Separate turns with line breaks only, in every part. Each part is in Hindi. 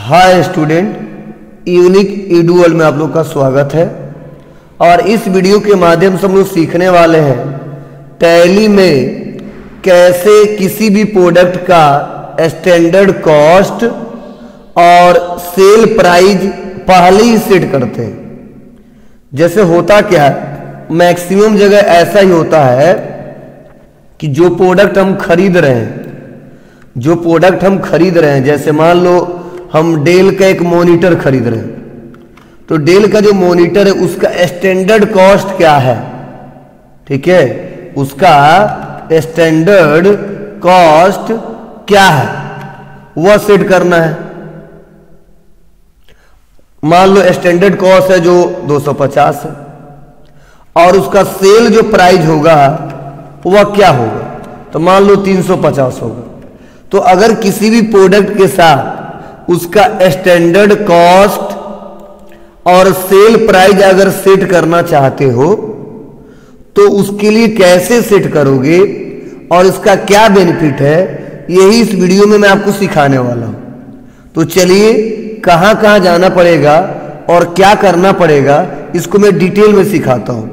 Hi student, unique Edu world में आप लोग का स्वागत है। और इस वीडियो के माध्यम से हम लोग सीखने वाले हैं टैली में कैसे किसी भी प्रोडक्ट का स्टैंडर्ड कॉस्ट और सेल प्राइस पहले ही सेट करते हैं। जैसे होता क्या है, मैक्सिमम जगह ऐसा ही होता है कि जो प्रोडक्ट हम खरीद रहे हैं, जैसे मान लो हम डेल का एक मॉनिटर खरीद रहे हैं, तो डेल का जो मॉनिटर है उसका स्टैंडर्ड कॉस्ट क्या है, ठीक है, उसका स्टैंडर्ड कॉस्ट क्या है वह सेट करना है। मान लो स्टैंडर्ड कॉस्ट है जो 250 है और उसका सेल जो प्राइस होगा वह क्या होगा, तो मान लो 350 होगा। तो अगर किसी भी प्रोडक्ट के साथ उसका स्टैंडर्ड कॉस्ट और सेल प्राइस अगर सेट करना चाहते हो तो उसके लिए कैसे सेट करोगे और इसका क्या बेनिफिट है, यही इस वीडियो में मैं आपको सिखाने वाला हूं। तो चलिए कहां कहां जाना पड़ेगा और क्या करना पड़ेगा इसको मैं डिटेल में सिखाता हूं।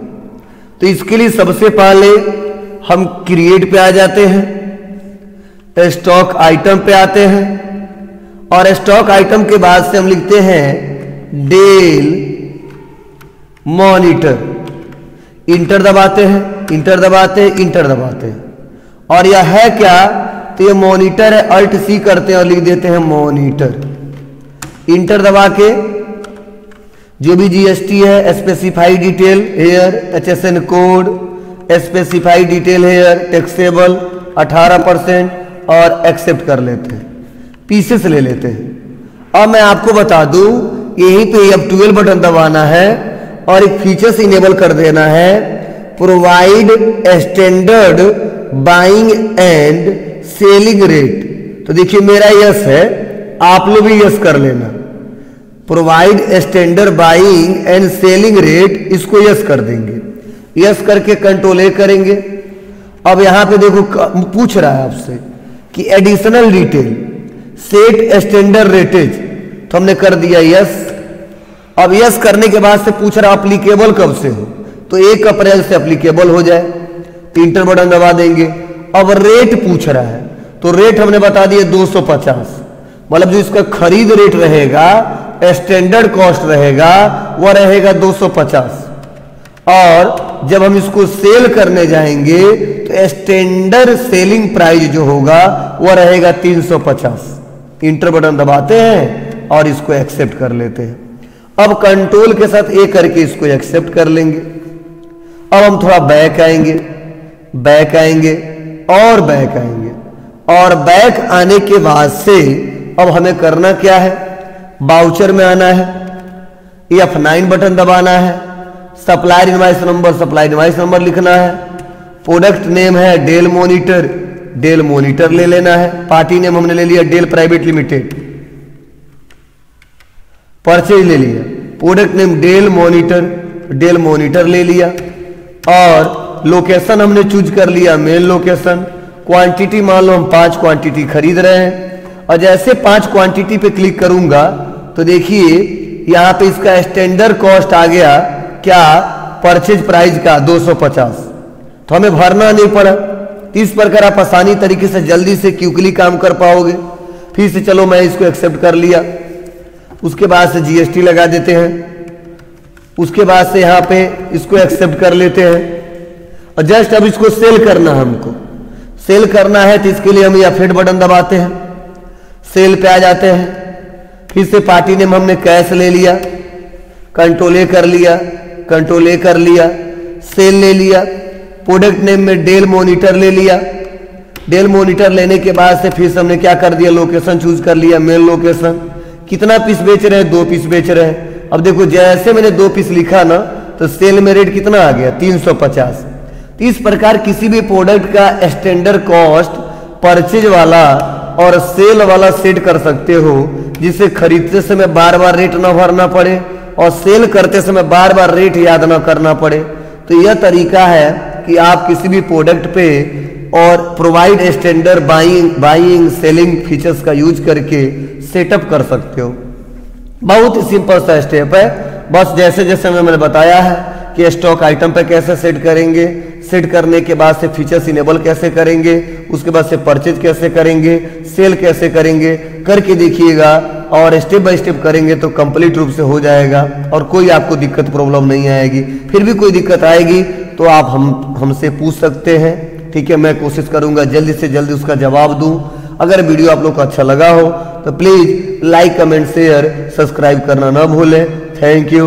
तो इसके लिए सबसे पहले हम क्रिएट पे आ जाते हैं, स्टॉक आइटम पे आते हैं और स्टॉक आइटम के बाद से हम लिखते हैं डेल मॉनिटर। इंटर दबाते हैं, इंटर दबाते हैं, इंटर दबाते हैं। और यह है क्या, तो यह मॉनिटर है। अल्ट सी करते हैं और लिख देते हैं मॉनिटर। इंटर दबा के जो भी जीएसटी है, specify detail here, HSN code, specify detail here, taxable 18% और एक्सेप्ट कर लेते हैं, पीसेस ले लेते हैं। अब मैं आपको बता दूं, यहीं पे अब 12 बटन दबाना है और एक फीचर्स इनेबल कर देना है, provide standard buying and selling rate. तो देखिए मेरा यस है, आप लोग भी यस कर लेना। Provide standard buying and selling rate, इसको यस कर देंगे। यस करके कंट्रोल ए करेंगे। अब यहां पे देखो पूछ रहा है आपसे कि एडिशनल डिटेल सेट स्टैंडर्ड रेटेज, तो हमने कर दिया यस। अब यस करने के बाद से पूछ रहा अप्लीकेबल कब से हो, तो 1 अप्रैल से अप्लीकेबल हो जाए, इंटर बटन दबा देंगे। अब रेट पूछ रहा है, तो रेट हमने बता दिया 250, मतलब जो इसका खरीद रेट रहेगा, स्टैंडर्ड कॉस्ट रहेगा, वह रहेगा 250। और जब हम इसको सेल करने जाएंगे तो स्टैंडर्ड सेलिंग प्राइस जो होगा वह रहेगा 350। इंटर बटन दबाते हैं और इसको एक्सेप्ट कर लेते हैं। अब कंट्रोल के साथ ए करके इसको एक्सेप्ट कर लेंगे। अब हम थोड़ा बैक आएंगे, बैक आएंगे और बैक आएंगे। और बैक आने के बाद से अब हमें करना क्या है, बाउचर में आना है, F9 बटन दबाना है, सप्लायर इनवॉइस नंबर लिखना है, प्रोडक्ट नेम है डेल मॉनिटर ले लेना है, पार्टी नेम हमने ले लिया डेल प्राइवेट लिमिटेड, परचेज ले लिया, प्रोडक्ट नेम डेल मॉनिटर ले लिया। और लोकेशन हमने चूज कर लिया मेन लोकेशन। क्वांटिटी मान लो हम 5 क्वांटिटी खरीद रहे हैं और जैसे 5 क्वांटिटी पे क्लिक करूंगा तो देखिए यहां पे इसका स्टैंडर्ड कॉस्ट आ गया क्या, परचेज प्राइस का 250, तो हमें भरना नहीं पड़ा। इस प्रकार आप आसानी तरीके से जल्दी से क्विकली काम कर पाओगे। फिर से चलो मैं इसको एक्सेप्ट कर लिया, उसके बाद से जीएसटी लगा देते हैं, उसके बाद से यहाँ पे इसको एक्सेप्ट कर लेते हैं और जस्ट अब इसको सेल करना है, हमको सेल करना है तो इसके लिए हम F8 बटन दबाते हैं, सेल पे आ जाते हैं। फिर से पार्टी नेम हमने कैश ले लिया, कंट्रोल ए कर लिया, सेल ले लिया, प्रोडक्ट नेम में डेल मॉनिटर ले लिया। डेल मॉनिटर लेने के बाद से फिर से हमने क्या कर दिया, लोकेशन चूज कर लिया, मेन लोकेशन। कितना पीस बेच रहे हैं, 2 पीस बेच रहे हैं। अब देखो जैसे मैंने 2 पीस लिखा ना, तो सेल में रेट कितना आ गया, 350। तो इस प्रकार किसी भी प्रोडक्ट का स्टैंडर्ड कॉस्ट परचेज वाला और सेल वाला सेट कर सकते हो, जिससे खरीदते समय बार बार रेट ना भरना पड़े और सेल करते समय बार बार रेट याद ना करना पड़े। तो यह तरीका है कि आप किसी भी प्रोडक्ट पे और provide standard buying selling features का यूज करके सेटअप कर सकते हो। बहुत ही सिंपल सा स्टेप है। बस जैसे जैसे मैंने बताया है कि स्टॉक आइटम पे कैसे सेट करेंगे, सेट करने के बाद से फीचर्स इनेबल कैसे करेंगे, उसके बाद से परचेज कैसे करेंगे, सेल कैसे करेंगे, करके देखिएगा और स्टेप बाय स्टेप करेंगे तो कंप्लीट रूप से हो जाएगा और कोई आपको दिक्कत प्रॉब्लम नहीं आएगी। फिर भी कोई दिक्कत आएगी तो आप हमसे पूछ सकते हैं, ठीक है। मैं कोशिश करूंगा जल्दी से जल्दी उसका जवाब दूं। अगर वीडियो आप लोग को अच्छा लगा हो तो please like, comment, share, subscribe करना ना भूलें। Thank you.